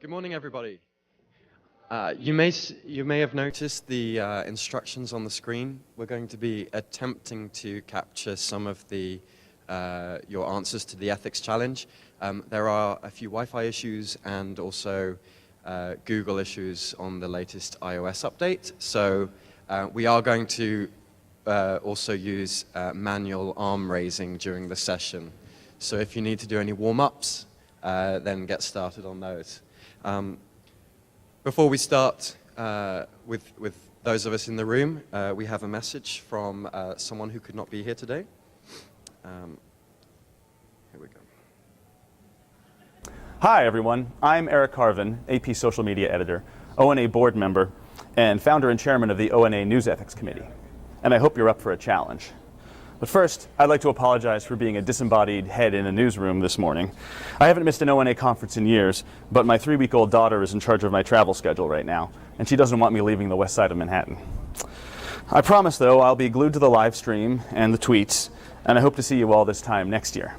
Good morning, everybody. You may have noticed the instructions on the screen. We're going to be attempting to capture some of the your answers to the ethics challenge. There are a few Wi-Fi issues and also Google issues on the latest iOS update. So we are going to also use manual arm raising during the session. So if you need to do any warm-ups, then get started on those. Before we start with those of us in the room, we have a message from someone who could not be here today. Here we go. Hi, everyone. I'm Eric Carvin, AP Social Media Editor, ONA board member, and founder and chairman of the ONA News Ethics Committee. And I hope you're up for a challenge. But first, I'd like to apologize for being a disembodied head in a newsroom this morning. I haven't missed an ONA conference in years, but my 3-week-old daughter is in charge of my travel schedule right now, and she doesn't want me leaving the west side of Manhattan. I promise, though, I'll be glued to the live stream and the tweets, and I hope to see you all this time next year.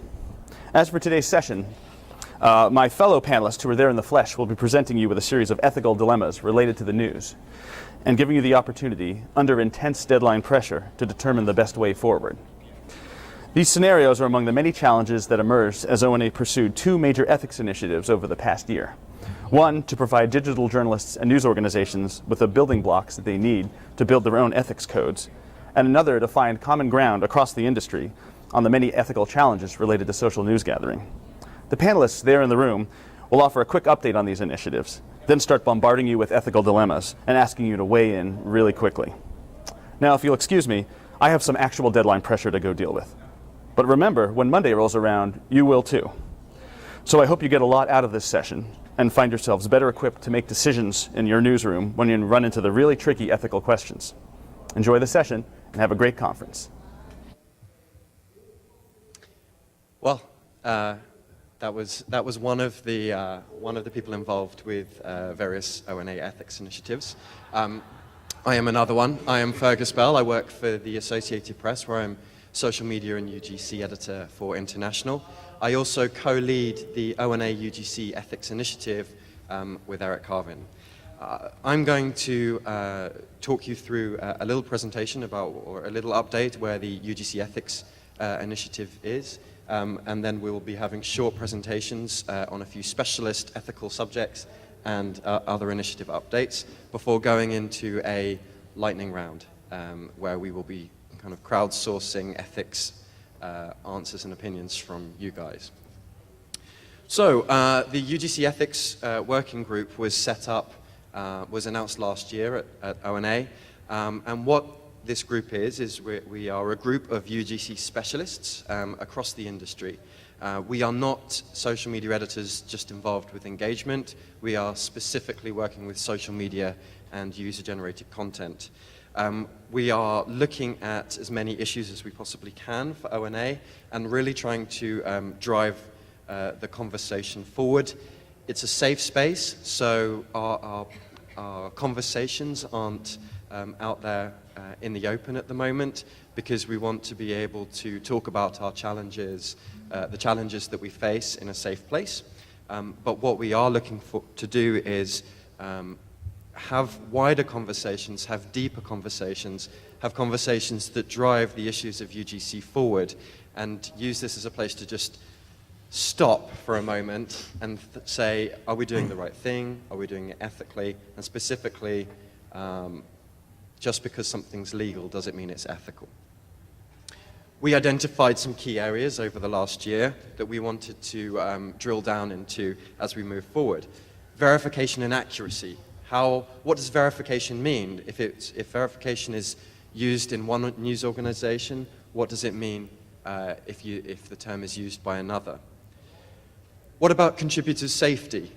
As for today's session, my fellow panelists who are there in the flesh will be presenting you with a series of ethical dilemmas related to the news, and giving you the opportunity, under intense deadline pressure, to determine the best way forward. These scenarios are among the many challenges that emerged as ONA pursued 2 major ethics initiatives over the past year. One, to provide digital journalists and news organizations with the building blocks that they need to build their own ethics codes, and another to find common ground across the industry on the many ethical challenges related to social news gathering. The panelists there in the room will offer a quick update on these initiatives, then start bombarding you with ethical dilemmas and asking you to weigh in really quickly. Now, if you'll excuse me, I have some actual deadline pressure to go deal with. But remember, when Monday rolls around, you will too. So I hope you get a lot out of this session and find yourselves better equipped to make decisions in your newsroom when you run into the really tricky ethical questions. Enjoy the session and have a great conference. Well, that was one of the people involved with various ONA ethics initiatives. I am another one. I am Fergus Bell. I work for the Associated Press, where I'm social media and UGC editor for International. I also co-lead the ONA UGC ethics initiative with Eric Carvin. I'm going to talk you through a little presentation about, or a little update where the UGC ethics initiative is. And then we'll be having short presentations on a few specialist ethical subjects and other initiative updates before going into a lightning round where we will be kind of crowdsourcing ethics answers and opinions from you guys. So the UGC ethics working group was set up, was announced last year at ONA, and what this group is we are a group of UGC specialists across the industry. We are not social media editors just involved with engagement. We are specifically working with social media and user-generated content. We are looking at as many issues as we possibly can for ONA and really trying to drive the conversation forward. It's a safe space, so our conversations aren't out there in the open at the moment, because we want to be able to talk about our challenges, the challenges that we face in a safe place. But what we are looking to do is have wider conversations, have deeper conversations, have conversations that drive the issues of UGC forward, and use this as a place to just stop for a moment and say, are we doing the right thing? Are we doing it ethically? And specifically, just because something's legal doesn't mean it's ethical. We identified some key areas over the last year that we wanted to drill down into as we move forward. Verification and accuracy. What does verification mean? If verification is used in one news organization, what does it mean if the term is used by another? What about contributor safety?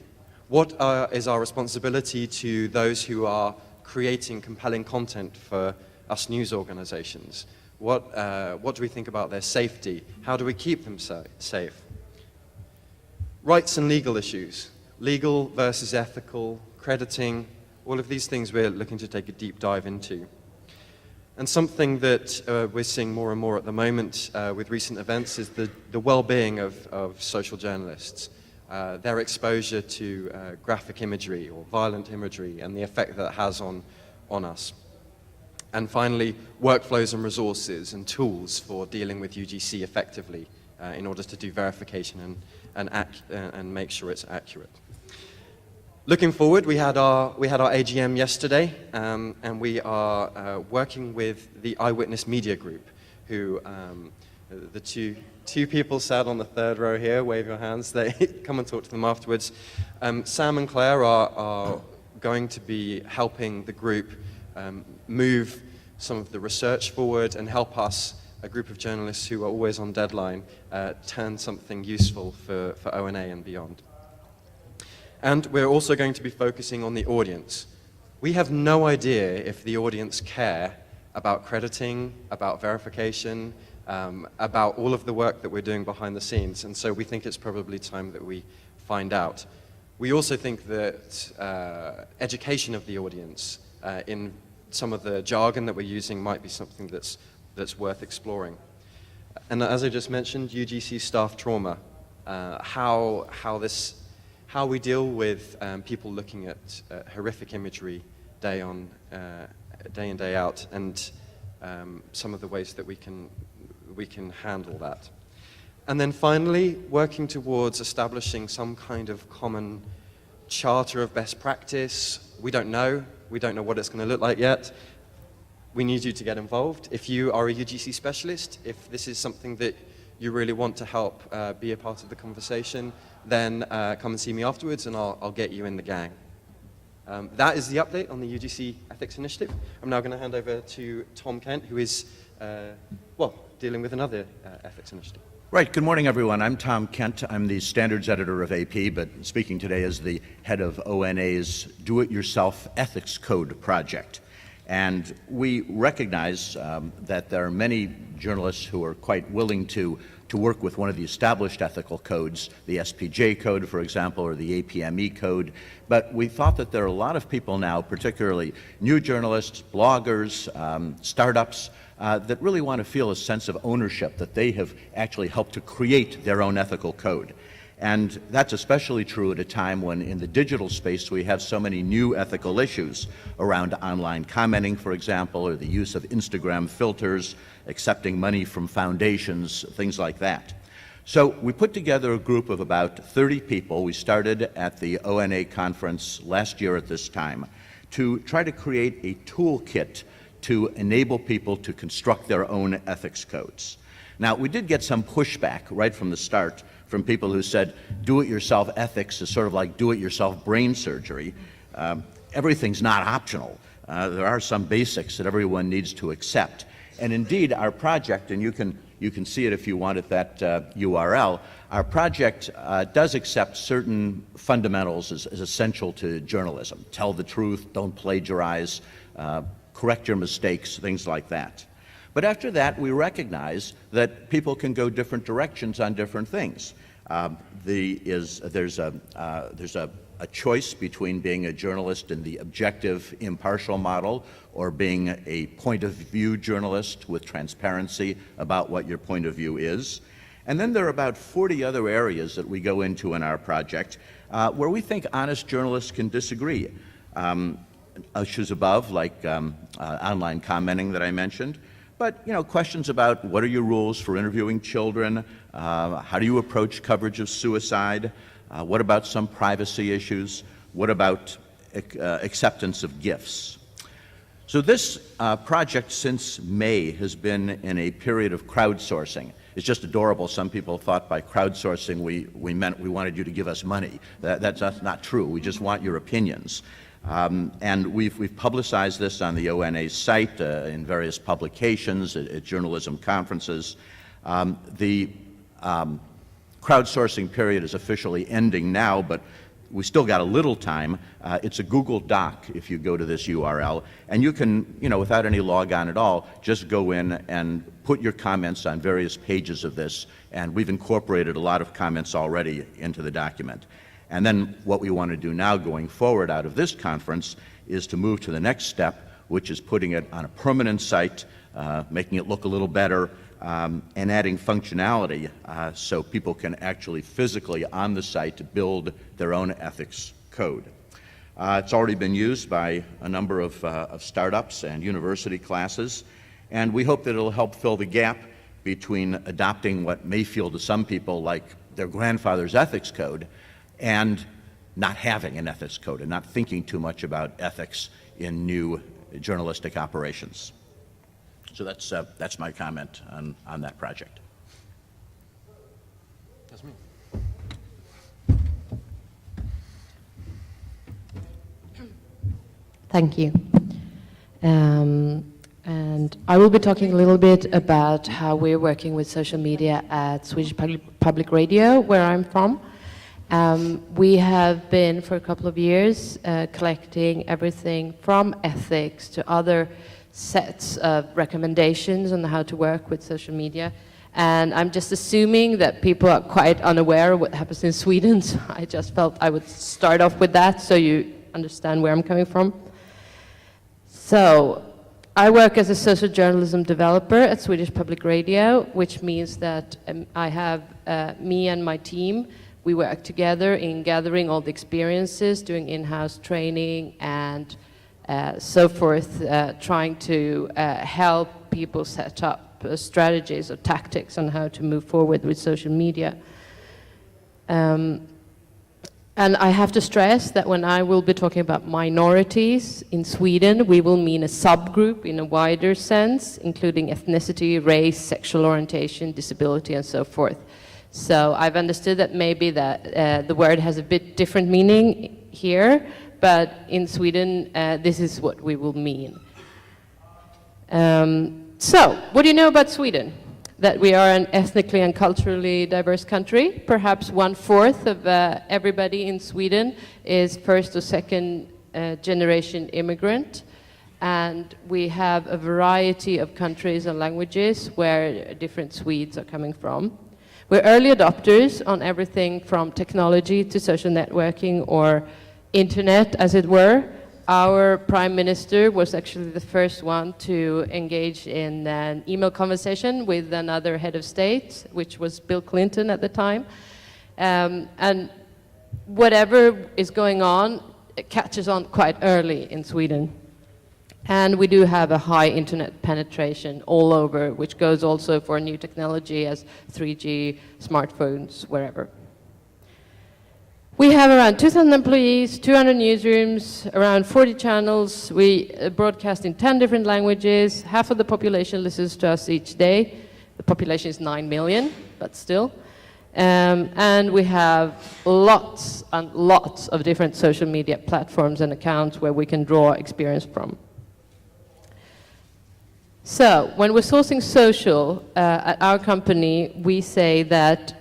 What is our responsibility to those who are creating compelling content for us news organizations? What do we think about their safety? How do we keep them safe? Rights and legal issues. Legal versus ethical, crediting, all of these things we're looking to take a deep dive into. And something that we're seeing more and more at the moment with recent events is the well-being of social journalists. their exposure to graphic imagery or violent imagery and the effect that it has on us. And finally, workflows and resources and tools for dealing with UGC effectively in order to do verification and make sure it's accurate. Looking forward, we had our AGM yesterday, and we are working with the Eyewitness Media Group, who the two people sat on the third row here. Wave your hands. They come and talk to them afterwards. Sam and Claire are going to be helping the group move some of the research forward and help us, a group of journalists who are always on deadline, turn something useful for ONA and beyond. And we're also going to be focusing on the audience. We have no idea if the audience care about crediting, about verification, about all of the work that we're doing behind the scenes, and so we think it's probably time that we find out. We also think that education of the audience in some of the jargon that we're using might be something that's worth exploring. And as I just mentioned, UGC staff trauma, how we deal with people looking at horrific imagery day in, day out, and some of the ways that we can handle that. And then finally, working towards establishing some kind of common charter of best practice. We don't know what it's going to look like yet. We need you to get involved. If you are a UGC specialist, if this is something that you really want to help be a part of the conversation, then come and see me afterwards and I'll get you in the gang. That is the update on the UGC Ethics Initiative. I'm now going to hand over to Tom Kent, who is, dealing with another ethics initiative. Right. Good morning, everyone. I'm Tom Kent. I'm the standards editor of AP, but speaking today as the head of ONA's Do-It-Yourself Ethics Code project. And we recognize that there are many journalists who are quite willing to work with one of the established ethical codes, the SPJ code, for example, or the APME code. But we thought that there are a lot of people now, particularly new journalists, bloggers, startups, that really want to feel a sense of ownership, that they have actually helped to create their own ethical code. And that's especially true at a time when in the digital space we have so many new ethical issues around online commenting, for example, or the use of Instagram filters, accepting money from foundations, things like that. So we put together a group of about 30 people. We started at the ONA conference last year at this time to try to create a toolkit to enable people to construct their own ethics codes. Now, we did get some pushback right from the start from people who said, do-it-yourself ethics is sort of like do-it-yourself brain surgery. Everything's not optional. There are some basics that everyone needs to accept. And indeed, our project, and you can see it if you want at that URL, our project does accept certain fundamentals as essential to journalism. Tell the truth, don't plagiarize, correct your mistakes, things like that. But after that, we recognize that people can go different directions on different things. There's a choice between being a journalist in the objective, impartial model or being a point of view journalist with transparency about what your point of view is. And then there are about 40 other areas that we go into in our project where we think honest journalists can disagree. Issues above, like online commenting that I mentioned, but questions about what are your rules for interviewing children, how do you approach coverage of suicide, what about some privacy issues, what about acceptance of gifts. So this project since May has been in a period of crowdsourcing. It's just adorable. Some people thought by crowdsourcing we meant we wanted you to give us money. That's not true. We just want your opinions. And we've publicized this on the ONA's site, in various publications, at journalism conferences. The crowdsourcing period is officially ending now, but we still got a little time. It's a Google Doc if you go to this URL, and you can, without any logon at all, just go in and put your comments on various pages of this, and we've incorporated a lot of comments already into the document. And then what we want to do now going forward out of this conference is to move to the next step, which is putting it on a permanent site, making it look a little better, and adding functionality so people can actually physically on the site build their own ethics code. It's already been used by a number of startups and university classes, and we hope that it'll help fill the gap between adopting what may feel to some people like their grandfather's ethics code and not having an ethics code and not thinking too much about ethics in new journalistic operations. So that's my comment on that project. That's me. Thank you. And I will be talking a little bit about how we're working with social media at Swedish Public Radio, where I'm from. We have been, for a couple of years, collecting everything from ethics to other sets of recommendations on how to work with social media. And I'm just assuming that people are quite unaware of what happens in Sweden, so I just felt I would start off with that so you understand where I'm coming from. So, I work as a social journalism developer at Swedish Public Radio, which means that I have me and my team, we work together in gathering all the experiences, doing in-house training and so forth, trying to help people set up strategies or tactics on how to move forward with social media. And I have to stress that when I will be talking about minorities in Sweden, we will mean a subgroup in a wider sense, including ethnicity, race, sexual orientation, disability, and so forth. So I've understood that maybe that the word has a bit different meaning here, but in Sweden, this is what we will mean. So, what do you know about Sweden? That we are an ethnically and culturally diverse country. Perhaps 1/4 of everybody in Sweden is first or second generation immigrant. And we have a variety of countries and languages where different Swedes are coming from. We're early adopters on everything from technology to social networking or internet, as it were. Our prime minister was actually the first one to engage in an email conversation with another head of state, which was Bill Clinton at the time. And whatever is going on, it catches on quite early in Sweden. And we do have a high internet penetration all over, which goes also for new technology as 3G, smartphones, wherever. We have around 2,000 employees, 200 newsrooms, around 40 channels. We broadcast in 10 different languages. Half of the population listens to us each day. The population is 9 million, but still. And we have lots and lots of different social media platforms and accounts where we can draw experience from. So, when we're sourcing social at our company, we say that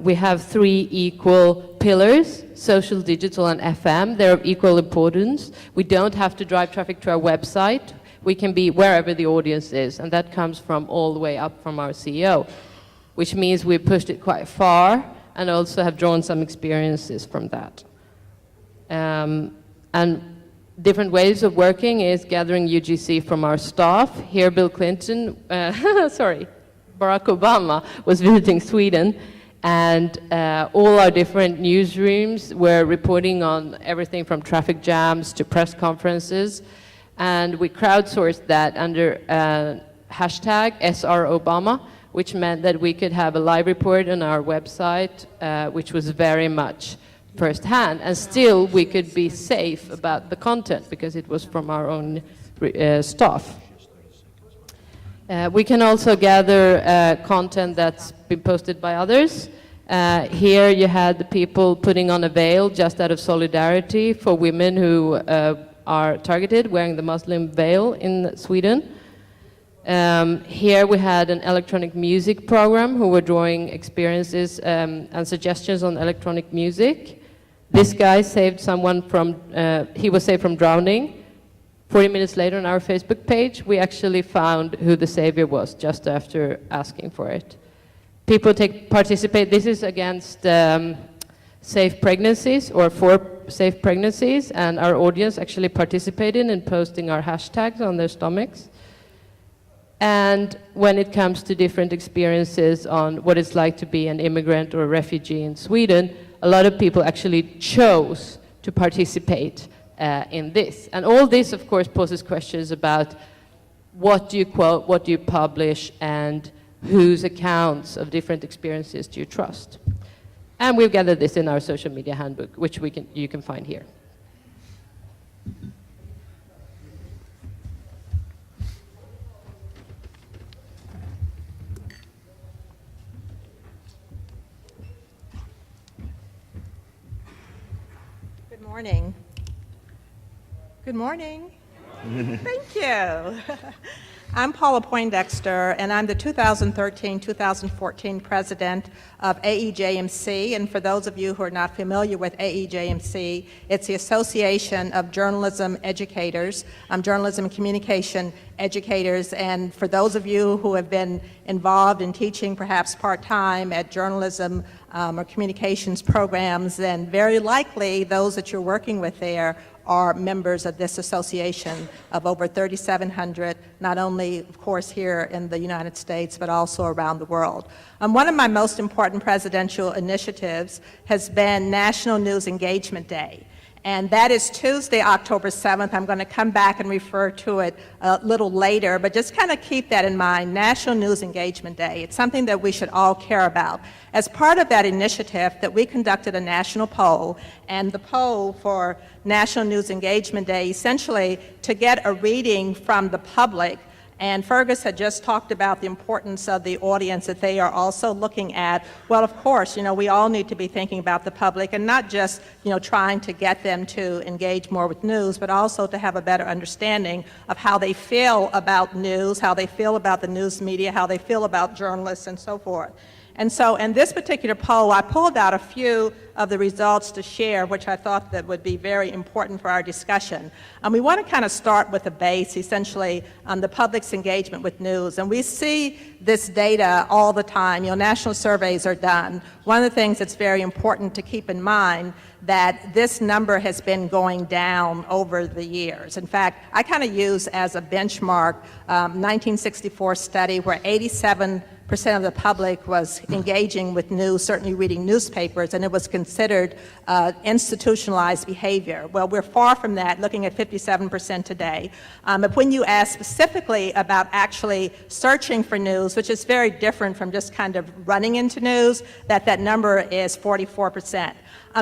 we have 3 equal pillars, social, digital, and FM. They're of equal importance. We don't have to drive traffic to our website. We can be wherever the audience is, and that comes from all the way up from our CEO, which means we've pushed it quite far and also have drawn some experiences from that. And different ways of working is gathering UGC from our staff. Here, Bill Clinton, Barack Obama was visiting Sweden, and all our different newsrooms were reporting on everything from traffic jams to press conferences, and we crowdsourced that under hashtag #SRObama, which meant that we could have a live report on our website, which was very much firsthand, and still we could be safe about the content because it was from our own staff. We can also gather content that's been posted by others. Here you had the people putting on a veil just out of solidarity for women who are targeted, wearing the Muslim veil in Sweden. Here we had an electronic music program who were drawing experiences and suggestions on electronic music. This guy saved someone from, he was saved from drowning. 40 minutes later on our Facebook page, we actually found who the savior was just after asking for it. People participate, this is against safe pregnancies or for safe pregnancies, and our audience actually participated in posting our hashtags on their stomachs. And when it comes to different experiences on what it's like to be an immigrant or a refugee in Sweden, a lot of people actually chose to participate in this. And all this, of course, poses questions about what do you quote, what do you publish, and whose accounts of different experiences do you trust? And we've gathered this in our social media handbook, which you can find here. Good morning. Good morning. Thank you. I'm Paula Poindexter, and I'm the 2013-2014 president of AEJMC. And for those of you who are not familiar with AEJMC, it's the Association of Journalism Educators, Journalism and Communication Educators. And for those of you who have been involved in teaching perhaps part-time at journalism or communications programs, then very likely those that you're working with there are members of this association of over 3,700, not only, of course, here in the United States, but also around the world. One of my most important presidential initiatives has been National News Engagement Day. And that is Tuesday, October 7th. I'm going to come back and refer to it a little later, but just kind of keep that in mind, National News Engagement Day. It's something that we should all care about. As part of that initiative, that we conducted a national poll, and the poll for National News Engagement Day, essentially to get a reading from the public. And Fergus had just talked about the importance of the audience that they are also looking at. Well, of course, we all need to be thinking about the public and not just, trying to get them to engage more with news, but also to have a better understanding of how they feel about news, how they feel about the news media, how they feel about journalists, and so forth. And so in this particular poll, I pulled out a few of the results to share, which I thought that would be very important for our discussion. We want to kind of start with the base, essentially, on the public's engagement with news. And we see this data all the time. National surveys are done. One of the things that's very important to keep in mind that this number has been going down over the years. In fact, I kind of use as a benchmark 1964 study where 87% of the public was engaging with news, certainly reading newspapers, and it was considered institutionalized behavior. Well, we're far from that, looking at 57% today. But when you ask specifically about actually searching for news, which is very different from just kind of running into news, that number is 44%.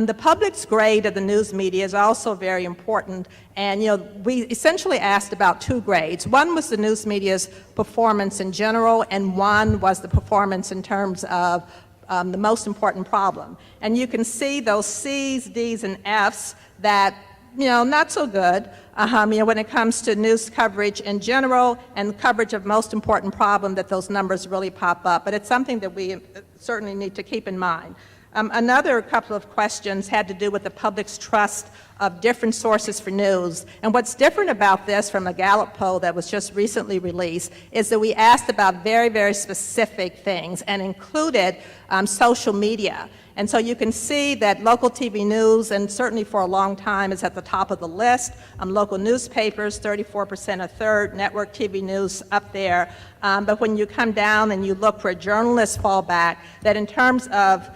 The public's grade of the news media is also very important, and we essentially asked about two grades. One was the news media's performance in general, and one was the performance in terms of the most important problem. And you can see those C's, D's, and F's that, not so good, when it comes to news coverage in general and coverage of most important problem, that those numbers really pop up. But it's something that we certainly need to keep in mind. Another couple of questions had to do with the public's trust of different sources for news. And what's different about this from a Gallup poll that was just recently released is that we asked about very, very specific things and included social media. And so you can see that local TV news, and certainly for a long time, is at the top of the list. Local newspapers, 34%, a third. Network TV news up there. But when you come down and you look for a journalist fallback, that in terms of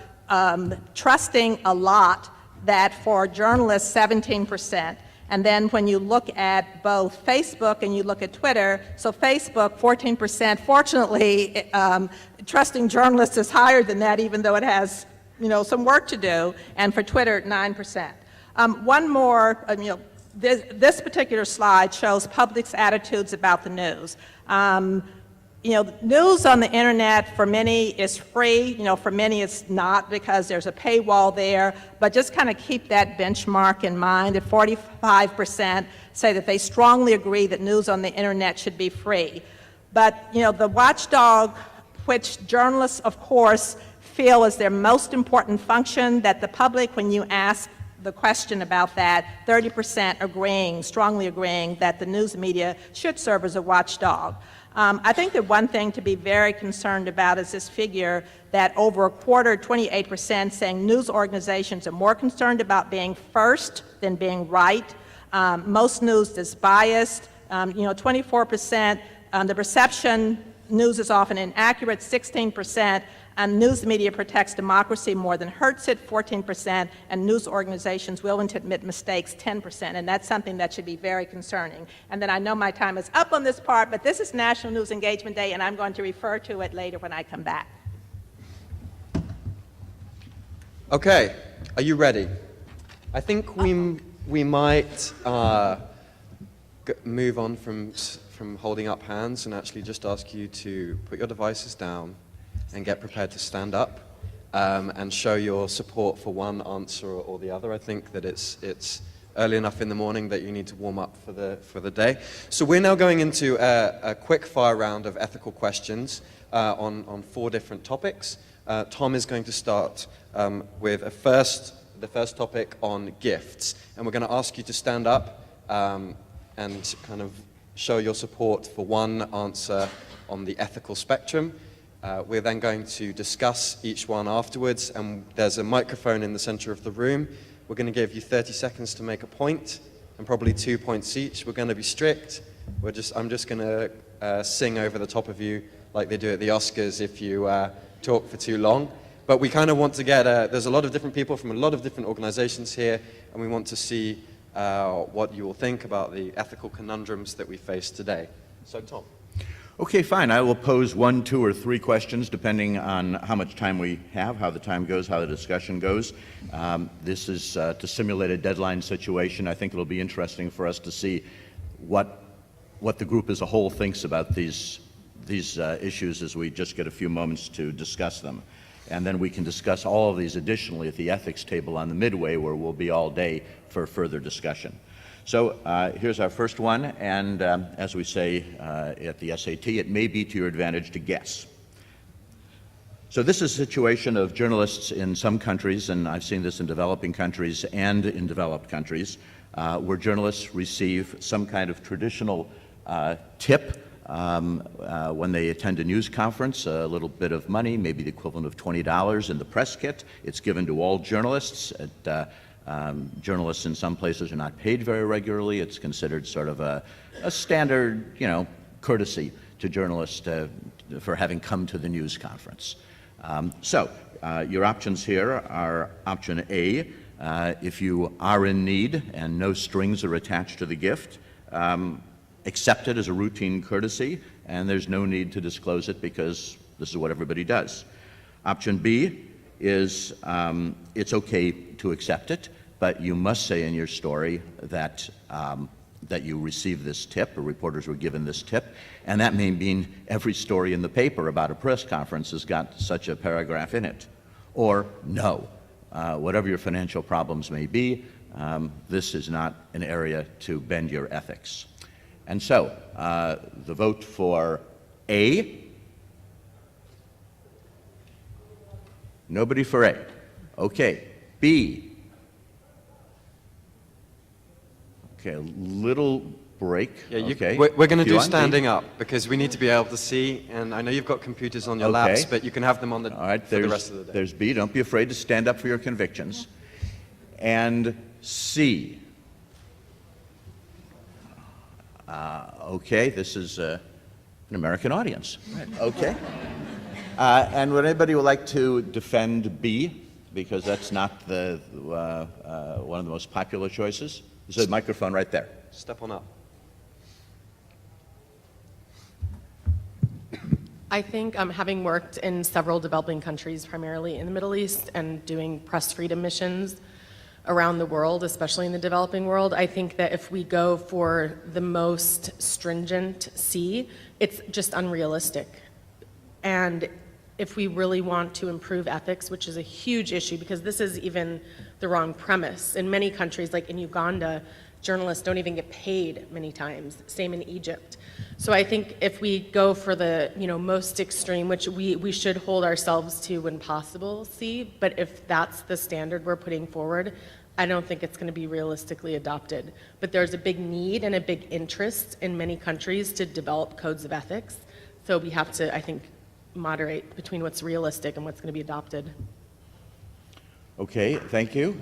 trusting a lot, that for journalists, 17%. And then when you look at both Facebook and you look at Twitter, so Facebook, 14%. Fortunately, trusting journalists is higher than that, even though it has, some work to do. And for Twitter, 9%. One more, this particular slide shows public's attitudes about the news. News on the internet for many is free. For many it's not because there's a paywall there. But just kind of keep that benchmark in mind. That 45% say that they strongly agree that news on the internet should be free. But the watchdog, which journalists, of course, feel is their most important function, that the public, when you ask the question about that, 30% strongly agreeing that the news media should serve as a watchdog. I think that one thing to be very concerned about is this figure that over a quarter, 28%, saying news organizations are more concerned about being first than being right. Most news is biased. 24% the perception news is often inaccurate, 16%, and news media protects democracy more than hurts it, 14%, and news organizations willing to admit mistakes, 10%, and that's something that should be very concerning. And then I know my time is up on this part, but this is National News Engagement Day, and I'm going to refer to it later when I come back. Okay, are you ready? I think we might move on from holding up hands and actually just ask you to put your devices down and get prepared to stand up and show your support for one answer or the other. I think that it's early enough in the morning that you need to warm up for the day. So we're now going into a quick fire round of ethical questions on 4 different topics. Tom is going to start with the first topic on gifts, and we're going to ask you to stand up and kind of show your support for one answer on the ethical spectrum. We're then going to discuss each one afterwards, and there's a microphone in the center of the room. We're going to give you 30 seconds to make a point, and probably 2 points each. We're going to be strict. I'm just going to sing over the top of you like they do at the Oscars if you talk for too long. But we kind of want to get, there's a lot of different people from a lot of different organizations here, and we want to see what you will think about the ethical conundrums that we face today. So, Tom. Okay, fine. I will pose 1, 2, or 3 questions depending on how much time we have, how the time goes, how the discussion goes. This is to simulate a deadline situation. I think it'll be interesting for us to see what the group as a whole thinks about these issues as we just get a few moments to discuss them. And then we can discuss all of these additionally at the ethics table on the midway, where we'll be all day for further discussion. So here's our first one, and as we say at the SAT, it may be to your advantage to guess. So this is a situation of journalists in some countries, and I've seen this in developing countries and in developed countries, where journalists receive some kind of traditional tip when they attend a news conference, a little bit of money, maybe the equivalent of $20 in the press kit. It's given to all journalists. Journalists in some places are not paid very regularly. It's considered sort of a standard, courtesy to journalists for having come to the news conference. So your options here are option A, if you are in need and no strings are attached to the gift, accept it as a routine courtesy, and there's no need to disclose it because this is what everybody does. Option B is it's okay to accept it, but you must say in your story that that you received this tip, or reporters were given this tip, and that may mean every story in the paper about a press conference has got such a paragraph in it. Or no, whatever your financial problems may be, this is not an area to bend your ethics. And so, the vote for A. Nobody for A. Okay. B. Okay, a little break. Yeah, okay. We're going to If you do want, standing B. up because we need to be able to see, and I know you've got computers on your Okay. laps, but you can have them on All right, for the rest of the day. there's B. Don't be afraid to stand up for your convictions. And C. Okay, this is an American audience. Right. Okay. And would anybody would like to defend B? Because that's not the one of the most popular choices. There's a microphone right there. Step on up. I think having worked in several developing countries, primarily in the Middle East, and doing press freedom missions around the world, especially in the developing world, I think that if we go for the most stringent C, it's just unrealistic. And if we really want to improve ethics, which is a huge issue, because this is even the wrong premise. In many countries, like in Uganda, journalists don't even get paid many times, same in Egypt. So I think if we go for the most extreme, which we should hold ourselves to when possible, C, but if that's the standard we're putting forward, I don't think it's going to be realistically adopted. But there's a big need and a big interest in many countries to develop codes of ethics. So we have to, I think, moderate between what's realistic and what's going to be adopted. Okay, thank you.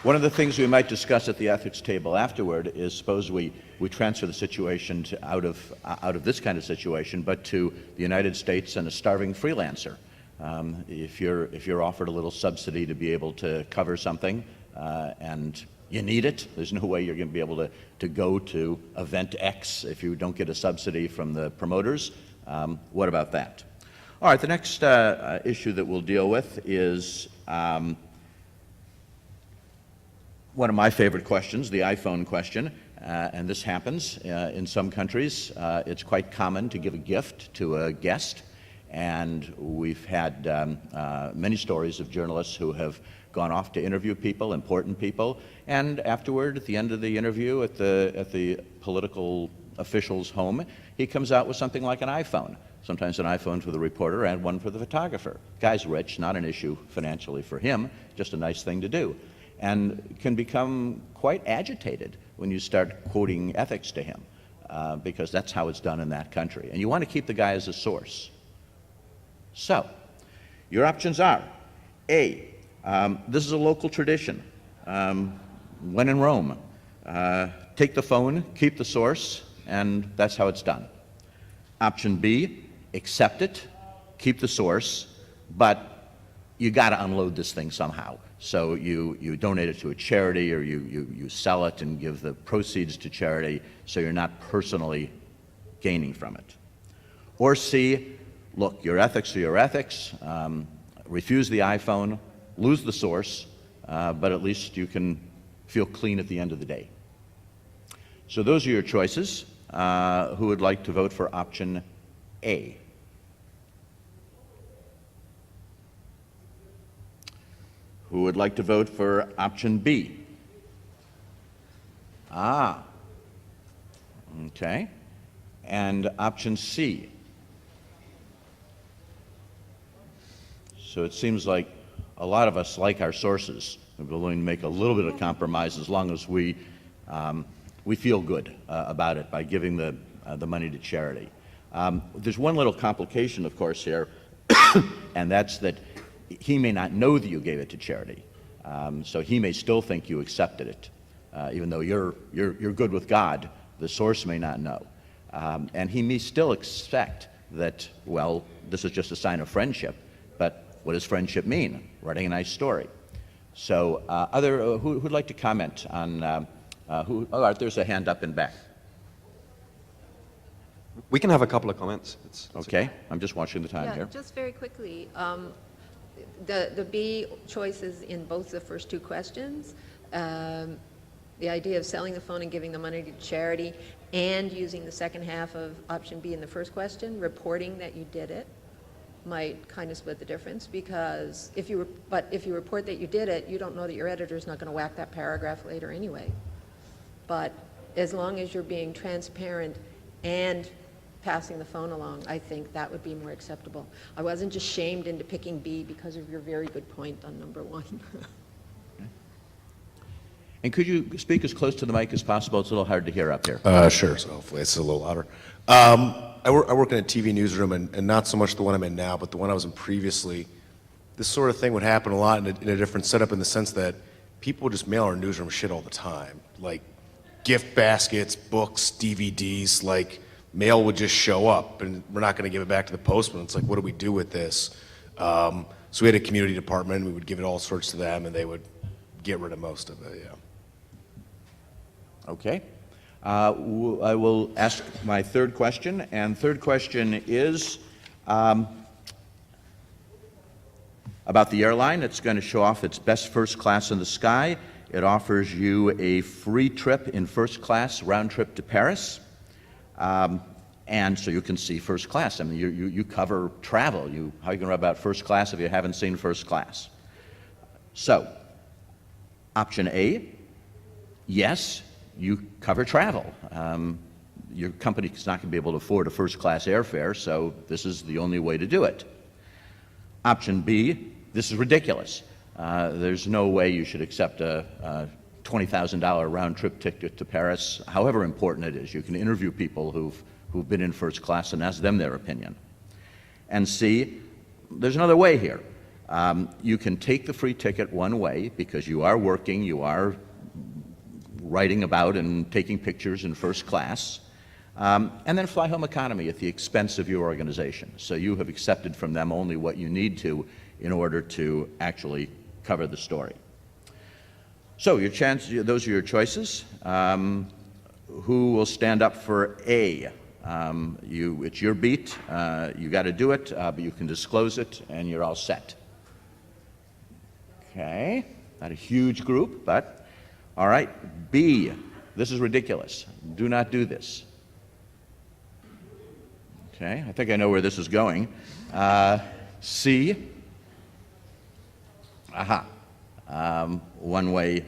One of the things we might discuss at the ethics table afterward is suppose we transfer the situation out of this kind of situation, but to the United States and a starving freelancer. If you're offered a little subsidy to be able to cover something and you need it, there's no way you're going to be able to go to event X if you don't get a subsidy from the promoters. What about that? All right, the next issue that we'll deal with is one of my favorite questions, the iPhone question, and this happens in some countries. It's quite common to give a gift to a guest, and we've had many stories of journalists who have gone off to interview people, important people, and afterward, at the end of the interview at the political official's home, he comes out with something like an iPhone. Sometimes an iPhone for the reporter and one for the photographer. Guy's rich, not an issue financially for him, just a nice thing to do. And can become quite agitated when you start quoting ethics to him, because that's how it's done in that country. And you want to keep the guy as a source. So, your options are, A, this is a local tradition. When in Rome, take the phone, keep the source, and that's how it's done. Option B, accept it, keep the source, but you got to unload this thing somehow. So you donate it to a charity, or you sell it and give the proceeds to charity, so you're not personally gaining from it. Or C, look, your ethics are your ethics, refuse the iPhone, lose the source, but at least you can feel clean at the end of the day. So those are your choices. Who would like to vote for option A? Who would like to vote for option B? Okay. And option C? So it seems like a lot of us like our sources. We're willing to make a little bit of compromise as long as we feel good about it by giving the money to charity. There's one little complication, of course, here, and that's that he may not know that you gave it to charity. So he may still think you accepted it, even though you're good with God. The source may not know, and he may still expect that, well, this is just a sign of friendship. But what does friendship mean? Writing a nice story. So, who'd like to comment on? Oh, there's a hand up in back. We can have a couple of comments. It's Okay, I'm just watching the time here. Just very quickly, the B choices in both the first two questions, the idea of selling the phone and giving the money to charity, and using the second half of option B in the first question, reporting that you did it, might kind of split the difference, because if you report that you did it, you don't know that your editor's not going to whack that paragraph later anyway. But as long as you're being transparent and passing the phone along, I think that would be more acceptable. I wasn't just shamed into picking B because of your very good point on number one. And could you speak as close to the mic as possible? It's a little hard to hear up here. Sure, so hopefully it's a little louder. I work in a TV newsroom, and not so much the one I'm in now, but the one I was in previously. This sort of thing would happen a lot in a different setup, in the sense that people would just mail our newsroom shit all the time. Like gift baskets, books, DVDs, like mail would just show up, and we're not going to give it back to the postman. It's like, what do we do with this? So we had a community department. We would give it all sorts to them, and they would get rid of most of it, yeah. Okay. I will ask my third question, and third question is about the airline. It's going to show off its best first class in the sky. It offers you a free trip in first class, round trip to Paris. And so you can see first class. I mean, you cover travel. How are you going to write about first class if you haven't seen first class? So, option A, yes, you cover travel. Your company is not going to be able to afford a first class airfare, so this is the only way to do it. Option B, this is ridiculous. There's no way you should accept a $20,000 round trip ticket to Paris, however important it is. You can interview people who've been in first class and ask them their opinion. And C, there's another way here. You can take the free ticket one way because you are working, you are writing about and taking pictures in first class, and then fly home economy at the expense of your organization. So you have accepted from them only what you need to in order to actually cover the story. So those are your choices. Who will stand up for A? It's your beat. You got to do it, but you can disclose it, and you're all set. Okay, not a huge group, but all right. B, this is ridiculous. Do not do this. Okay, I think I know where this is going. C, aha. One way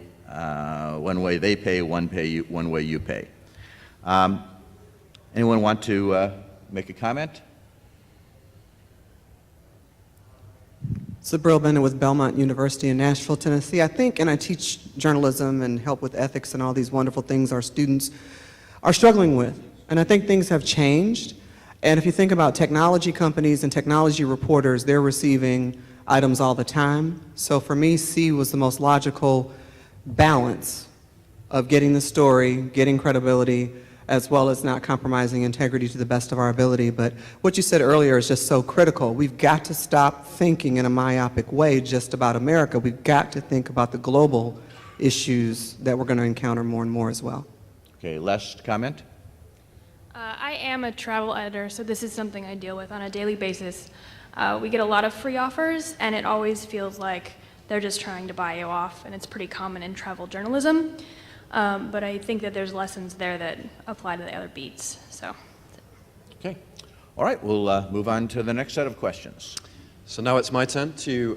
they pay, one way you pay. Anyone want to make a comment? Sabril Bennett with Belmont University in Nashville, Tennessee. I think, and I teach journalism and help with ethics and all these wonderful things our students are struggling with. And I think things have changed. And if you think about technology companies and technology reporters, they're receiving items all the time. So for me, C was the most logical balance of getting the story, getting credibility, as well as not compromising integrity to the best of our ability. But what you said earlier is just so critical. We've got to stop thinking in a myopic way just about America. We've got to think about the global issues that we're going to encounter more and more as well. Okay, last comment? I am a travel editor, so this is something I deal with on a daily basis. We get a lot of free offers, and it always feels like they're just trying to buy you off, and it's pretty common in travel journalism. But I think that there's lessons there that apply to the other beats. So. Okay. All right, we'll move on to the next set of questions. So now it's my turn to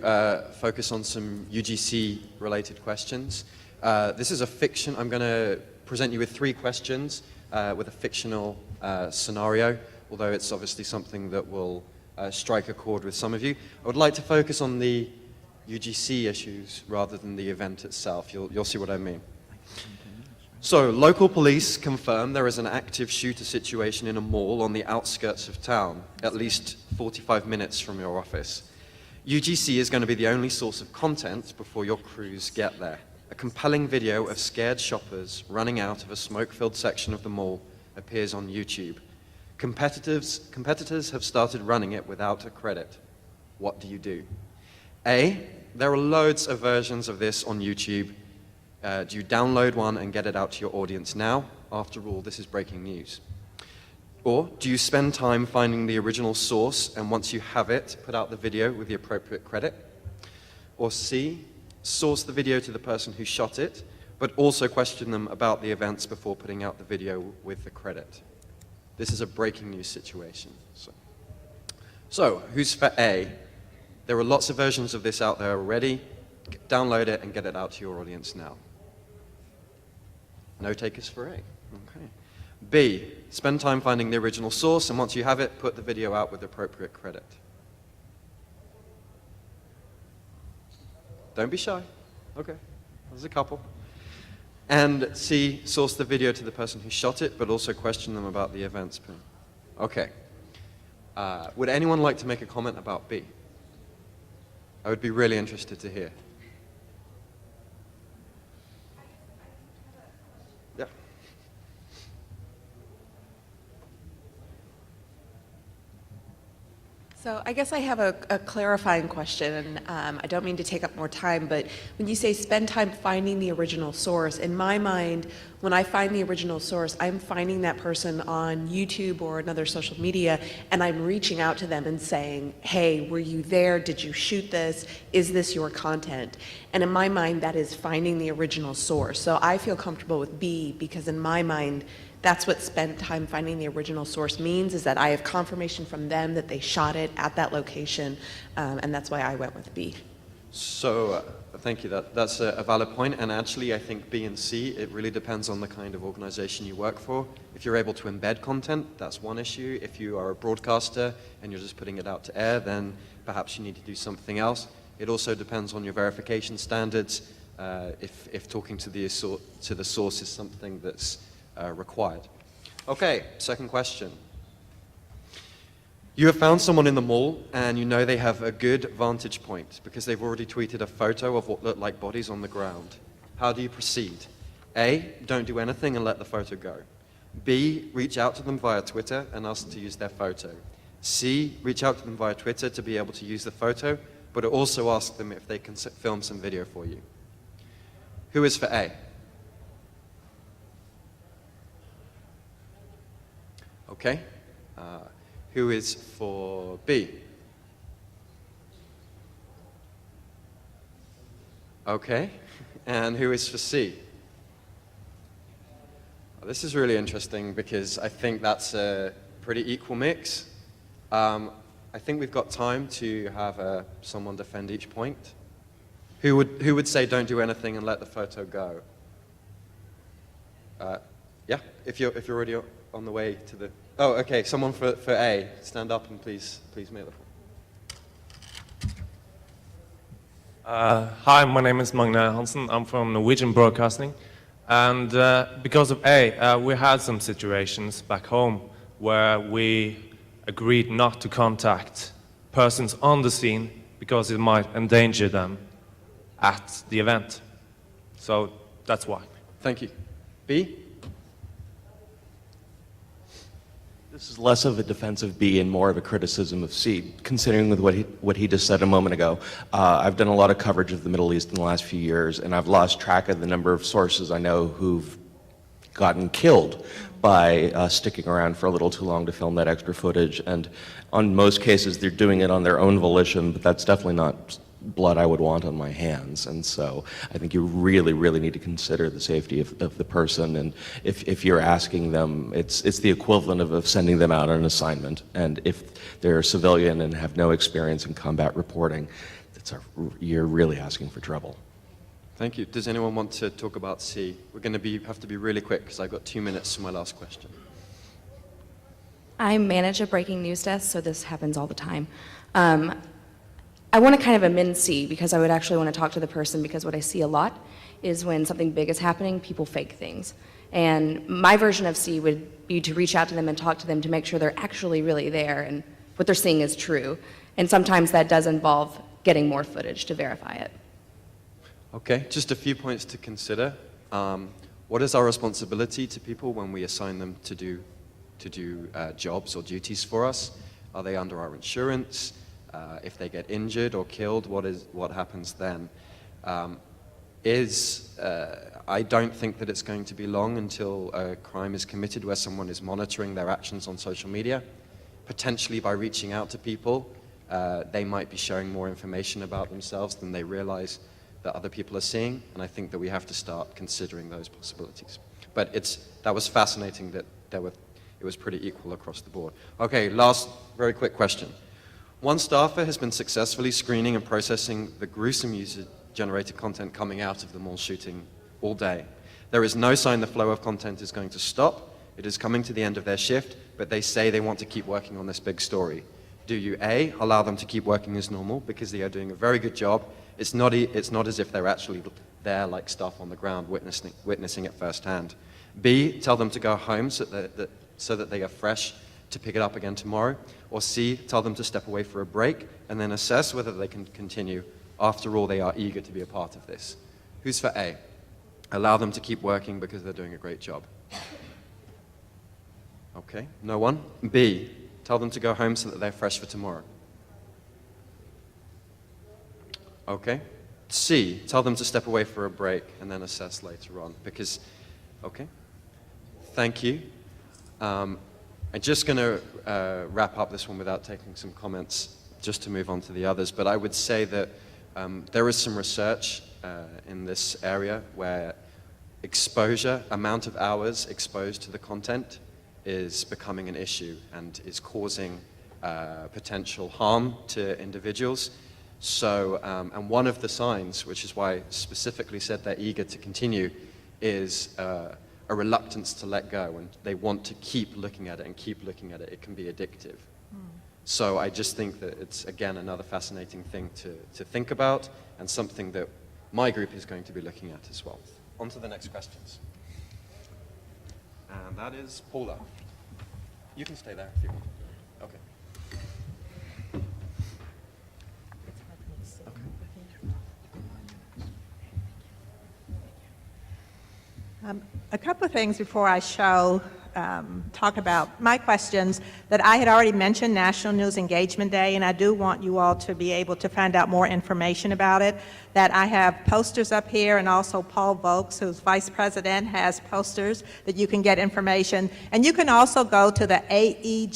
focus on some UGC-related questions. This is a fiction. I'm going to present you with 3 questions with a fictional scenario, although it's obviously something that will strike a chord with some of you. I would like to focus on the UGC issues rather than the event itself. You'll see what I mean. So, local police confirm there is an active shooter situation in a mall on the outskirts of town, at least 45 minutes from your office. UGC is going to be the only source of content before your crews get there. A compelling video of scared shoppers running out of a smoke-filled section of the mall appears on YouTube. Competitors have started running it without a credit. What do you do? A, there are loads of versions of this on YouTube. Do you download one and get it out to your audience now? After all, this is breaking news. Or do you spend time finding the original source and once you have it, put out the video with the appropriate credit? Or C, source the video to the person who shot it, but also question them about the events before putting out the video with the credit? This is a breaking news situation. So who's for A? There are lots of versions of this out there already. Download it and get it out to your audience now. No takers for A. Okay. B, spend time finding the original source, and once you have it, put the video out with appropriate credit. Don't be shy. Okay, there's a couple. And C, source the video to the person who shot it, but also question them about the events. Okay. Would anyone like to make a comment about B? I would be really interested to hear. Yeah. So I guess I have a clarifying question, and I don't mean to take up more time, but when you say spend time finding the original source, in my mind, when I find the original source, I'm finding that person on YouTube or another social media, and I'm reaching out to them and saying, hey, were you there? Did you shoot this? Is this your content? And in my mind, that is finding the original source. So I feel comfortable with B because in my mind, that's what spend time finding the original source means, is that I have confirmation from them that they shot it at that location, and that's why I went with B. So, thank you. That's a valid point, and actually I think B and C, it really depends on the kind of organization you work for. If you're able to embed content, that's one issue. If you are a broadcaster and you're just putting it out to air, then perhaps you need to do something else. It also depends on your verification standards, if talking to the source is something that's required. Okay, second question. You have found someone in the mall and you know they have a good vantage point because they've already tweeted a photo of what look like bodies on the ground. How do you proceed? A, don't do anything and let the photo go. B, reach out to them via Twitter and ask them to use their photo. C, reach out to them via Twitter to be able to use the photo, but also ask them if they can film some video for you. Who is for A? Okay. Who is for B? Okay. And who is for C? Well, this is really interesting because I think that's a pretty equal mix. I think we've got time to have someone defend each point. Who would say don't do anything and let the photo go? Yeah, if you're already on the way to the... Oh, okay, someone for A. Stand up and please make the point. Hi, my name is Magne Hansen. I'm from Norwegian Broadcasting. And because of A, we had some situations back home where we agreed not to contact persons on the scene because it might endanger them at the event. So that's why. Thank you. B? This is less of a defense of B and more of a criticism of C, considering with what he just said a moment ago. I've done a lot of coverage of the Middle East in the last few years, and I've lost track of the number of sources I know who've gotten killed by sticking around for a little too long to film that extra footage. And on most cases, they're doing it on their own volition, but that's definitely not blood I would want on my hands. And so I think you really, really need to consider the safety of the person. And if you're asking them, it's the equivalent of sending them out on an assignment. And if they're a civilian and have no experience in combat reporting, you're really asking for trouble. Thank you. Does anyone want to talk about C? We're going to have to be really quick because I've got 2 minutes for my last question. I manage a breaking news desk, so this happens all the time. I want to kind of amend C because I would actually want to talk to the person, because what I see a lot is when something big is happening, people fake things. And my version of C would be to reach out to them and talk to them to make sure they're actually really there and what they're seeing is true. And sometimes that does involve getting more footage to verify it. Okay, just a few points to consider. What is our responsibility to people when we assign them to do jobs or duties for us? Are they under our insurance? If they get injured or killed, what happens then? I don't think that it's going to be long until a crime is committed where someone is monitoring their actions on social media. Potentially by reaching out to people, they might be sharing more information about themselves than they realize that other people are seeing, and I think that we have to start considering those possibilities. But that was fascinating that it was pretty equal across the board. Okay, last very quick question. One staffer has been successfully screening and processing the gruesome user-generated content coming out of the mall shooting all day. There is no sign the flow of content is going to stop. It is coming to the end of their shift, but they say they want to keep working on this big story. Do you A, allow them to keep working as normal because they are doing a very good job? It's not as if they're actually there like staff on the ground witnessing it firsthand. B, tell them to go home so that they are fresh to pick it up again tomorrow. Or C, tell them to step away for a break and then assess whether they can continue. After all, they are eager to be a part of this. Who's for A? Allow them to keep working because they're doing a great job. Okay, no one. B, tell them to go home so that they're fresh for tomorrow. Okay. C, tell them to step away for a break and then assess later on because, okay. Thank you. I'm just going to wrap up this one without taking some comments just to move on to the others, but I would say that there is some research in this area where exposure, amount of hours exposed to the content is becoming an issue and is causing potential harm to individuals. So, and one of the signs, which is why I specifically said they're eager to continue, is a reluctance to let go, and they want to keep looking at it and keep looking at it. It can be addictive. So I just think that it's, again, another fascinating thing to think about, and something that my group is going to be looking at as well. On to the next questions. And that is Paula. You can stay there if you want. Okay. A couple of things before I talk about my questions, that I had already mentioned National News Engagement Day, and I do want you all to be able to find out more information about it. That I have posters up here, and also Paul Vokes, who's Vice President, has posters that you can get information. And you can also go to the aejmc.org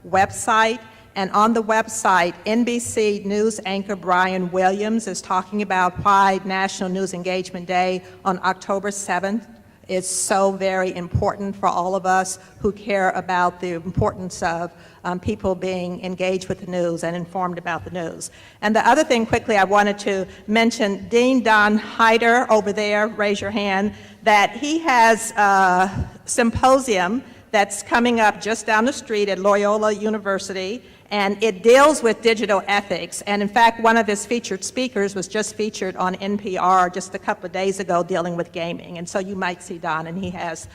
website. And on the website, NBC News anchor Brian Williams is talking about why National News Engagement Day on October 7th is so very important for all of us who care about the importance of people being engaged with the news and informed about the news. And the other thing quickly I wanted to mention, Dean Don Hyder over there, raise your hand, that he has a symposium that's coming up just down the street at Loyola University, and it deals with digital ethics. And in fact, one of his featured speakers was just featured on NPR just a couple of days ago dealing with gaming. And so you might see Don, and he has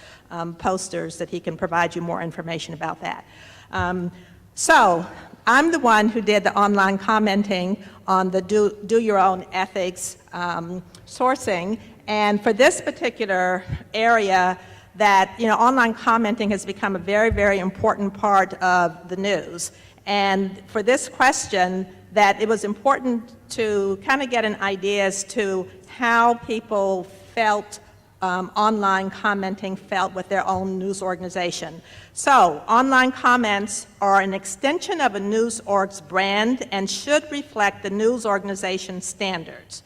posters that he can provide you more information about that. So I'm the one who did the online commenting on the do your own ethics sourcing. And for this particular area, that online commenting has become a very, very important part of the news. And for this question, that it was important to kind of get an idea as to how people felt online commenting felt with their own news organization. So online comments are an extension of a news org's brand and should reflect the news organization's standards.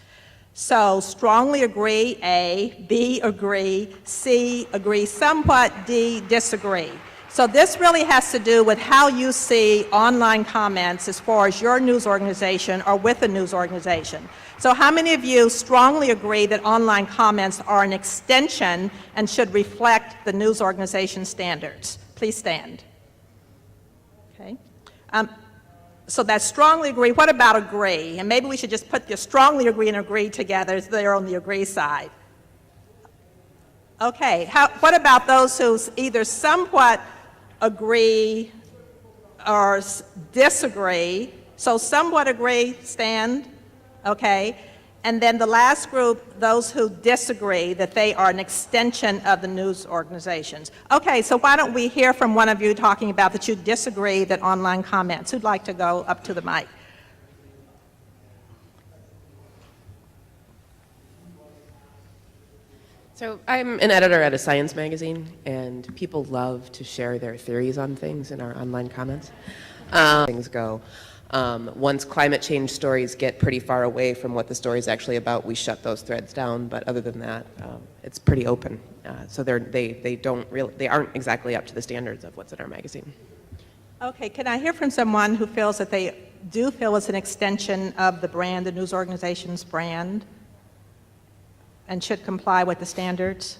So strongly agree, A, B, agree, C, agree somewhat, D, disagree. So this really has to do with how you see online comments as far as your news organization or with a news organization. So how many of you strongly agree that online comments are an extension and should reflect the news organization standards? Please stand. Okay. So that's strongly agree. What about agree? And maybe we should just put the strongly agree and agree together so they're on the agree side. Okay, what about those who either somewhat agree or disagree? So somewhat agree, stand, okay? And then the last group, those who disagree, that they are an extension of the news organizations. Okay, so why don't we hear from one of you talking about that you disagree that online comments. Who'd like to go up to the mic? So I'm an editor at a science magazine, and people love to share their theories on things in our online comments. Things go. Once climate change stories get pretty far away from what the story is actually about, we shut those threads down. But other than that, it's pretty open. So they aren't exactly up to the standards of what's in our magazine. Okay, can I hear from someone who feels that they do feel it's an extension of the brand, the news organization's brand, and should comply with the standards?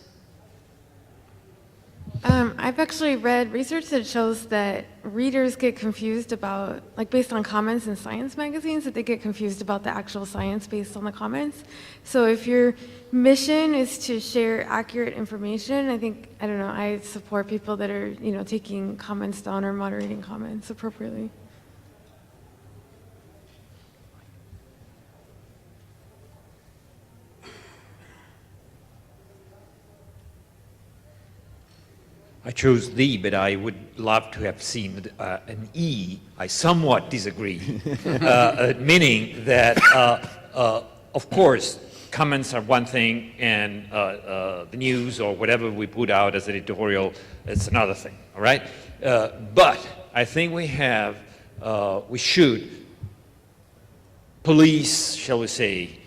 I've actually read research that shows that readers get confused about, like based on comments in science magazines, that they get confused about the actual science based on the comments. So if your mission is to share accurate information, I support people that are, taking comments down or moderating comments appropriately. I chose the, but I would love to have seen an E. I somewhat disagree, meaning that, of course, comments are one thing, and the news or whatever we put out as editorial is another thing, all right? But I think we should police, shall we say,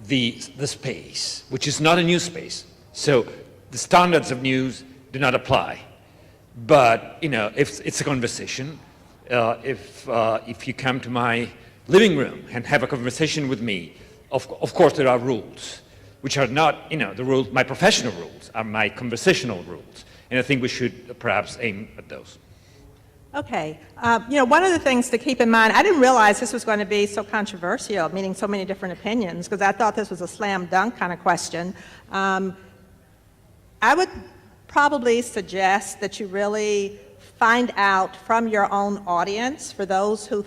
the space, which is not a news space. So the standards of news do not apply. But if it's a conversation, if you come to my living room and have a conversation with me, of course there are rules, which are not the rules. My professional rules are my conversational rules, and I think we should perhaps aim at those. Okay, one of the things to keep in mind, I didn't realize this was going to be so controversial, meaning so many different opinions, because I thought this was a slam dunk kind of question. I would probably suggest that you really find out from your own audience, for those who,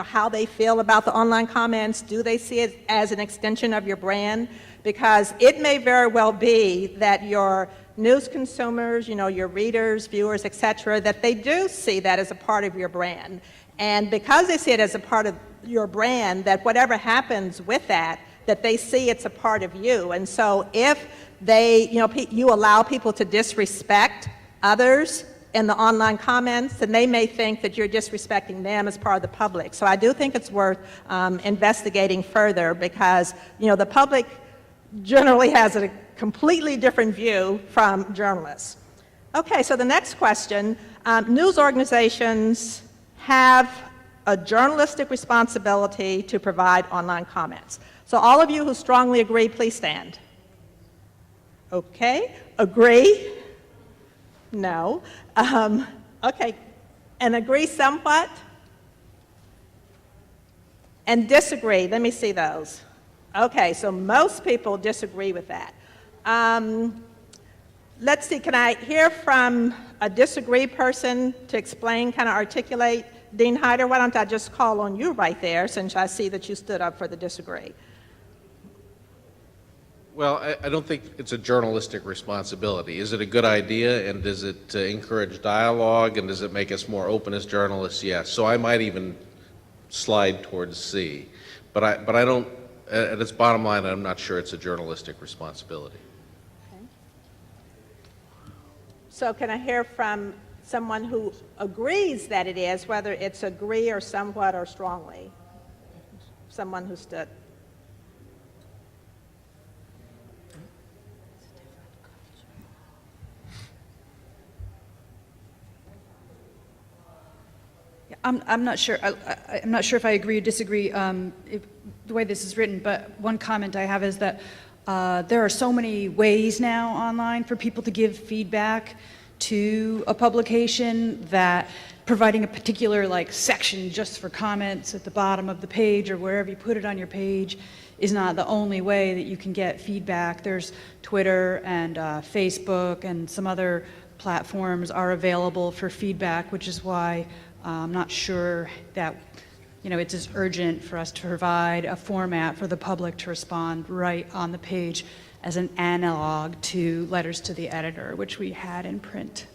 how they feel about the online comments. Do they see it as an extension of your brand? because it may very well be that your news consumers, your readers, viewers, et cetera, that they do see that as a part of your brand. And because they see it as a part of your brand, that whatever happens with that they see it's a part of you. And so if you allow people to disrespect others in the online comments, then they may think that you're disrespecting them as part of the public. So I do think it's worth investigating further, because the public generally has a completely different view from journalists. Okay, so the next question, news organizations have a journalistic responsibility to provide online comments. So all of you who strongly agree, please stand. Okay, agree? No. Okay, and agree somewhat? And disagree, let me see those. Okay, so most people disagree with that. Let's see, can I hear from a disagree person to explain, kind of articulate? Dean Hyder, why don't I just call on you right there, since I see that you stood up for the disagree. Well, I don't think it's a journalistic responsibility. Is it a good idea, and does it encourage dialogue, and does it make us more open as journalists? Yes. So I might even slide towards C. But I don't, at its bottom line, I'm not sure it's a journalistic responsibility. Okay. So can I hear from someone who agrees that it is, whether it's agree or somewhat or strongly? Someone who stood. I'm not sure. I'm not sure if I agree or disagree the way this is written, but one comment I have is that there are so many ways now online for people to give feedback to a publication that providing a particular section just for comments at the bottom of the page or wherever you put it on your page is not the only way that you can get feedback. There's Twitter and Facebook and some other platforms are available for feedback, which is why I'm not sure that it's as urgent for us to provide a format for the public to respond right on the page as an analog to letters to the editor, which we had in print.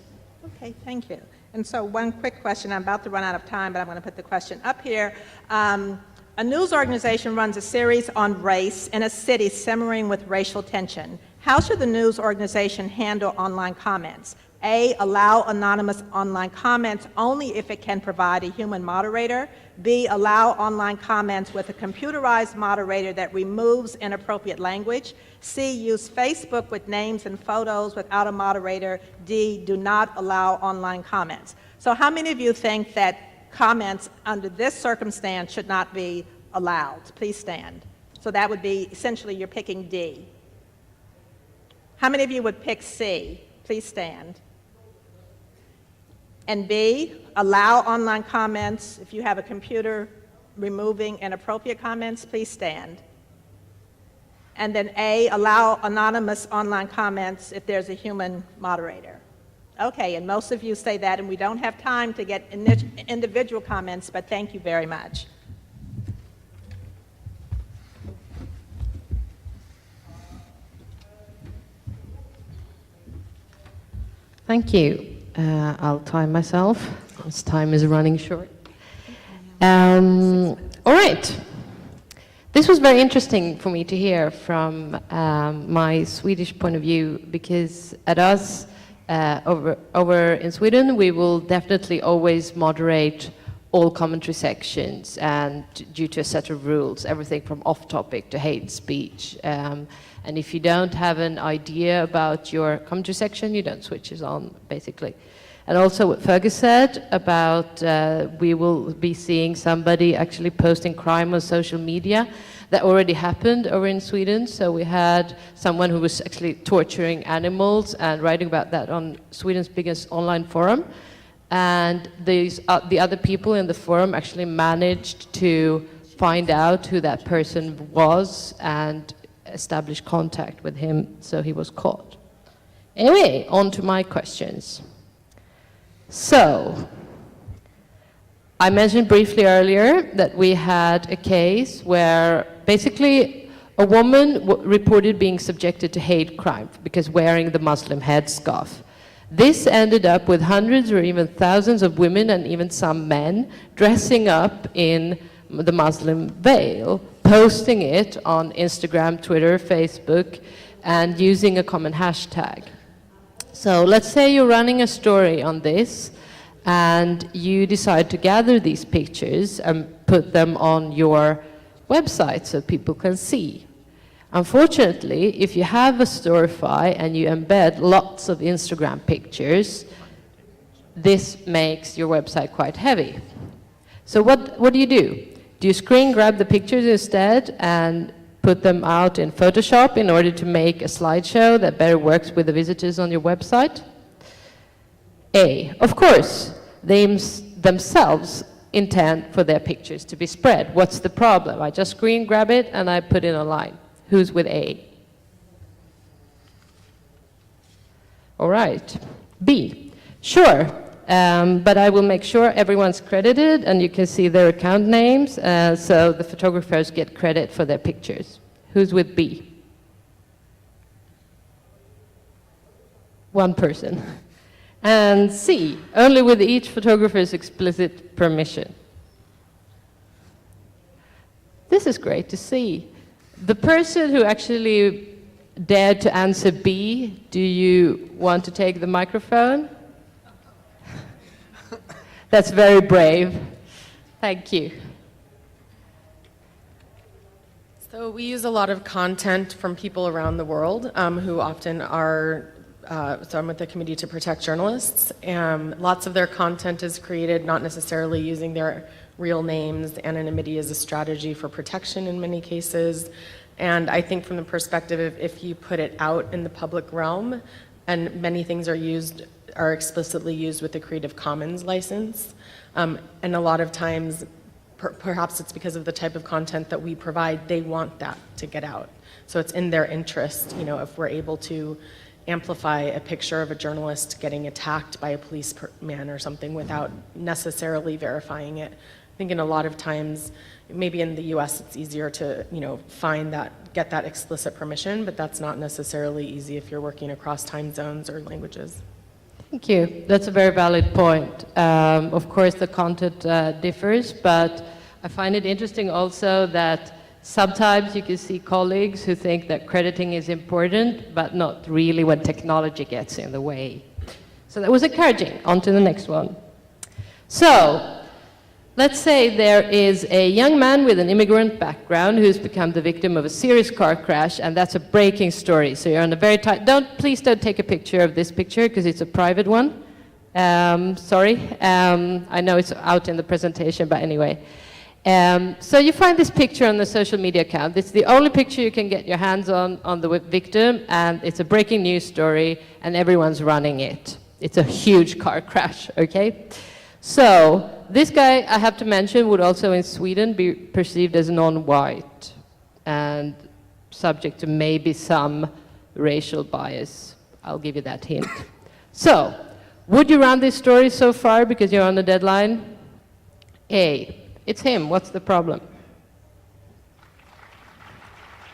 Okay, thank you. And so one quick question, I'm about to run out of time, but I'm going to put the question up here. A news organization runs a series on race in a city simmering with racial tension. How should the news organization handle online comments? A, allow anonymous online comments only if it can provide a human moderator. B, allow online comments with a computerized moderator that removes inappropriate language. C, use Facebook with names and photos without a moderator. D, do not allow online comments. So how many of you think that comments under this circumstance should not be allowed? Please stand. So that would be, essentially, you're picking D. How many of you would pick C? Please stand. And B, allow online comments. If you have a computer removing inappropriate comments, please stand. And then A, allow anonymous online comments if there's a human moderator. Okay, and most of you say that, and we don't have time to get individual comments, but thank you very much. Thank you. I'll time myself, as time is running short. All right. This was very interesting for me to hear from my Swedish point of view, because at us, over in Sweden, we will definitely always moderate all commentary sections, and due to a set of rules, everything from off-topic to hate speech. And if you don't have an idea about your commentary section, you don't switch it on, basically. And also what Fergus said about we will be seeing somebody actually posting crime on social media. That already happened over in Sweden. So we had someone who was actually torturing animals and writing about that on Sweden's biggest online forum. And the other people in the forum actually managed to find out who that person was and establish contact with him, so he was caught. Anyway, on to my questions. So, I mentioned briefly earlier that we had a case where basically A woman reported being subjected to hate crime because wearing the Muslim headscarf. This ended up with hundreds or even thousands of women and even some men dressing up in the Muslim veil, posting it on Instagram, Twitter, Facebook, and using a common hashtag. So let's say you're running a story on this, and you decide to gather these pictures and put them on your website so people can see. Unfortunately, if you have a Storify and you embed lots of Instagram pictures, this makes your website quite heavy. So what do you do? Do you screen grab the pictures instead and put them out in Photoshop in order to make a slideshow that better works with the visitors on your website? A, of course, they themselves intend for their pictures to be spread. What's the problem? I just screen grab it and I put it online. Who's with A? All right. B, sure, but I will make sure everyone's credited and you can see their account names, so the photographers get credit for their pictures. Who's with B? One person. And C, only with each photographer's explicit permission. This is great to see. The person who actually dared to answer B, do you want to take the microphone? That's very brave. Thank you. So we use a lot of content from people around the world who often are, so I'm with the Committee to Protect Journalists. Lots of their content is created not necessarily using their real names. Anonymity is a strategy for protection in many cases. And I think from the perspective of if you put it out in the public realm, and many things are explicitly used with the Creative Commons license, and a lot of times, perhaps it's because of the type of content that we provide, they want that to get out. So it's in their interest, you know, if we're able to amplify a picture of a journalist getting attacked by a policeman or something without necessarily verifying it. I think in a lot of times, maybe in the US it's easier to, you know, get that explicit permission, but that's not necessarily easy if you're working across time zones or languages. Thank you. That's a very valid point. Of course, the content differs, but I find it interesting also that sometimes you can see colleagues who think that crediting is important, but not really when technology gets in the way. So that was encouraging. On to the next one. So, let's say there is a young man with an immigrant background who's become the victim of a serious car crash, and that's a breaking story. So you're on a very tight, please don't take a picture of this picture because it's a private one. Sorry, I know it's out in the presentation, but anyway. So you find this picture on the social media account. It's the only picture you can get your hands on the victim, and it's a breaking news story, and everyone's running it. It's a huge car crash, okay? So this guy, I have to mention, would also in Sweden be perceived as non-white and subject to maybe some racial bias. I'll give you that hint. So, would you run this story so far because you're on the deadline? A, it's him. What's the problem?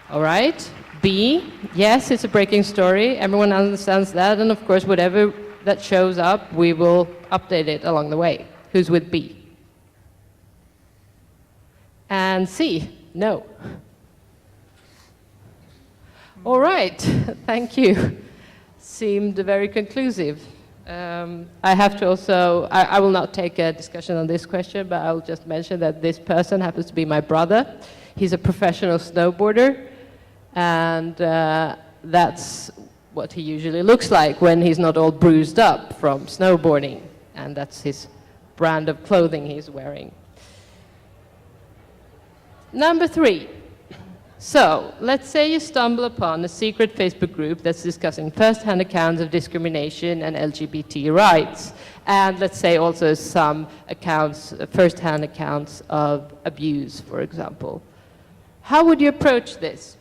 All right. B, yes, it's a breaking story. Everyone understands that. And of course, whatever that shows up, we will update it along the way. Who's with B? And C, no. All right, thank you. Seemed very conclusive. I have to also, I will not take a discussion on this question, but I'll just mention that this person happens to be my brother. He's a professional snowboarder, and that's what he usually looks like when he's not all bruised up from snowboarding, and that's his brand of clothing he's wearing. Number 3. So, let's say you stumble upon a secret Facebook group that's discussing first-hand accounts of discrimination and LGBT rights, and let's say also some accounts, first-hand accounts of abuse, for example. How would you approach this?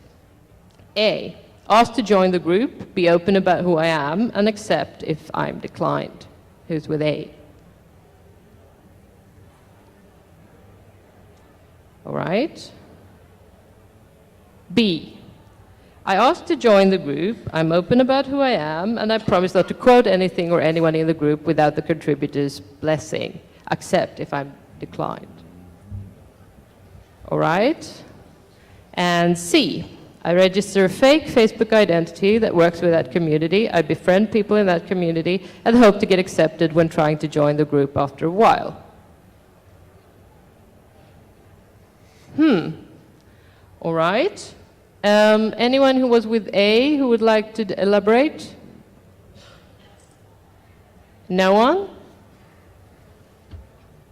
A, ask to join the group, be open about who I am, and accept if I'm declined. Who's with A? All right. B, I asked to join the group, I'm open about who I am, and I promise not to quote anything or anyone in the group without the contributor's blessing, except if I'm declined. All right? And C, I register a fake Facebook identity that works with that community, I befriend people in that community, and hope to get accepted when trying to join the group after a while. All right. Anyone who was with A who would like to elaborate? No one?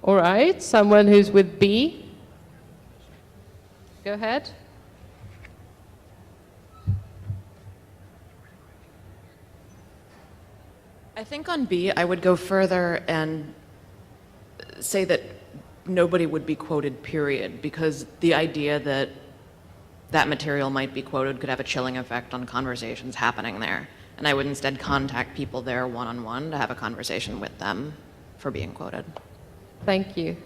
All right. Someone who's with B? Go ahead. I think on B, I would go further and say that nobody would be quoted, period, because the idea that that material might be quoted could have a chilling effect on conversations happening there. And I would instead contact people there one-on-one to have a conversation with them for being quoted. Thank you.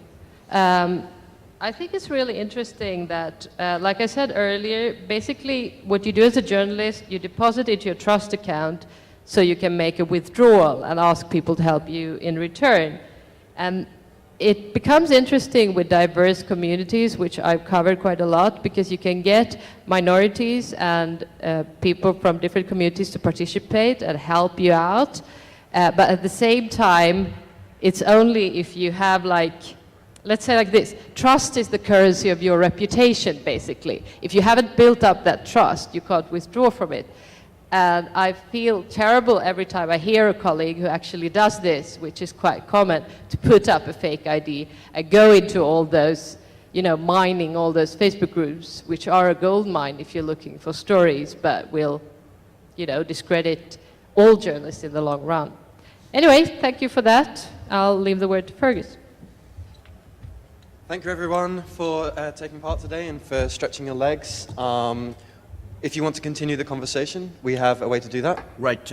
I think it's really interesting that, like I said earlier, basically what you do as a journalist, you deposit into your trust account so you can make a withdrawal and ask people to help you in return. And it becomes interesting with diverse communities, which I've covered quite a lot, because you can get minorities and people from different communities to participate and help you out. But at the same time, it's only if you have, like, let's say like this, trust is the currency of your reputation, basically. If you haven't built up that trust, you can't withdraw from it. And I feel terrible every time I hear a colleague who actually does this, which is quite common, to put up a fake ID and go into all those, you know, mining all those Facebook groups, which are a gold mine if you're looking for stories, but will, you know, discredit all journalists in the long run. Anyway, thank you for that. I'll leave the word to Fergus. Thank you everyone for taking part today and for stretching your legs. If you want to continue the conversation, we have a way to do that. Right.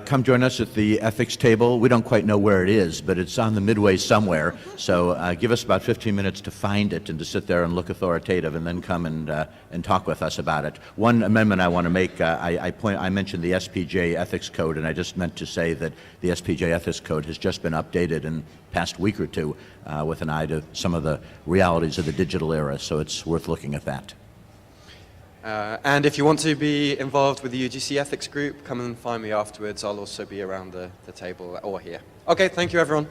Come join us at the ethics table. We don't quite know where it is, but it's on the midway somewhere. So give us about 15 minutes to find it and to sit there and look authoritative, and then come and talk with us about it. One amendment I want to make, I mentioned the SPJ Ethics Code, and I just meant to say that the SPJ Ethics Code has just been updated in the past week or two with an eye to some of the realities of the digital era, so it's worth looking at that. And if you want to be involved with the UGC ethics group, come and find me afterwards. I'll also be around the table or here. Okay, thank you everyone.